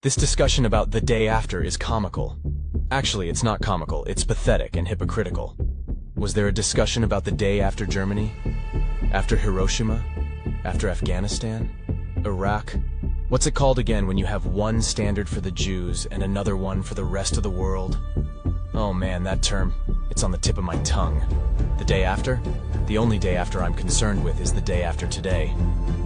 This discussion about the day after is comical. Actually, it's not comical, it's pathetic and hypocritical. Was there a discussion about the day after Germany? After Hiroshima? After Afghanistan? Iraq? What's it called again when you have one standard for the Jews and another one for the rest of the world? Oh man, that term, it's on the tip of my tongue. The day after? The only day after I'm concerned with is the day after today.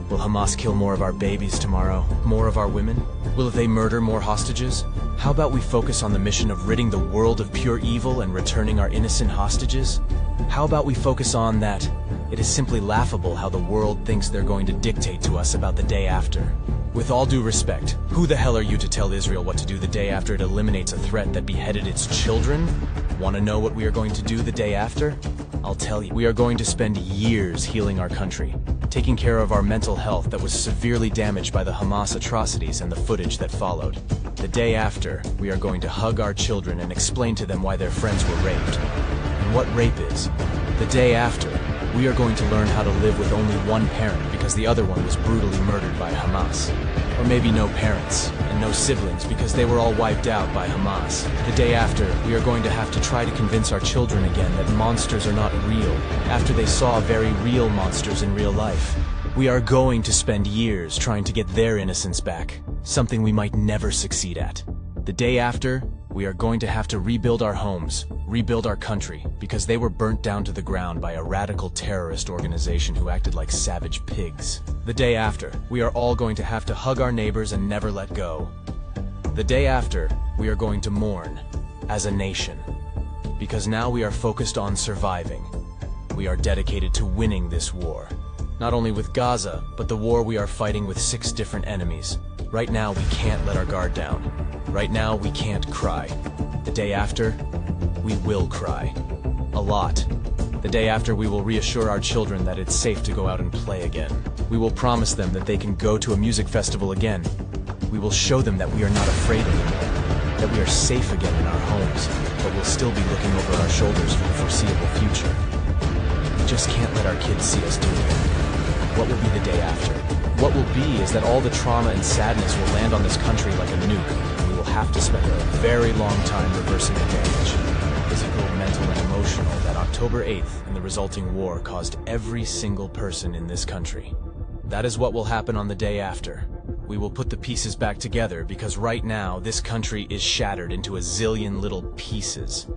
Will Hamas kill more of our babies tomorrow? More of our women? Will they murder more hostages? How about we focus on the mission of ridding the world of pure evil and returning our innocent hostages? How about we focus on that? It is simply laughable how the world thinks they're going to dictate to us about the day after. With all due respect, who the hell are you to tell Israel what to do the day after it eliminates a threat that beheaded its children? Want to know what we are going to do the day after? I'll tell you. We are going to spend years healing our country, taking care of our mental health that was severely damaged by the Hamas atrocities and the footage that followed. The day after, we are going to hug our children and explain to them why their friends were raped, and what rape is. The day after, we are going to learn how to live with only one parent because the other one was brutally murdered by Hamas. Or maybe no parents, and no siblings because they were all wiped out by Hamas. The day after, we are going to have to try to convince our children again that monsters are not real, after they saw very real monsters in real life. We are going to spend years trying to get their innocence back, something we might never succeed at. The day after, we are going to have to rebuild our homes, rebuild our country, because they were burnt down to the ground by a radical terrorist organization who acted like savage pigs. The day after, we are all going to have to hug our neighbors and never let go. The day after, we are going to mourn, as a nation, because now we are focused on surviving. We are dedicated to winning this war, not only with Gaza, but the war we are fighting with 6 different enemies. Right now, we can't let our guard down. Right now, we can't cry. The day after, we will cry. A lot. The day after, we will reassure our children that it's safe to go out and play again. We will promise them that they can go to a music festival again. We will show them that we are not afraid anymore, that we are safe again in our homes, but we'll still be looking over our shoulders for the foreseeable future. We just can't let our kids see us doing it. What will be the day after? What will be is that all the trauma and sadness will land on this country like a nuke, and we will have to spend a very long time reversing the damage, physical, mental, and emotional, that October 8th and the resulting war caused every single person in this country. That is what will happen on the day after. We will put the pieces back together because right now this country is shattered into a zillion little pieces.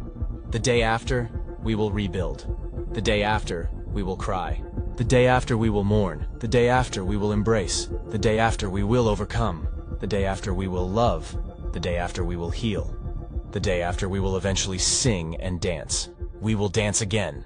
The day after, we will rebuild. The day after, we will cry. The day after, we will mourn. The day after, we will embrace. The day after, we will overcome. The day after, we will love. The day after, we will heal. The day after, we will eventually sing and dance. We will dance again.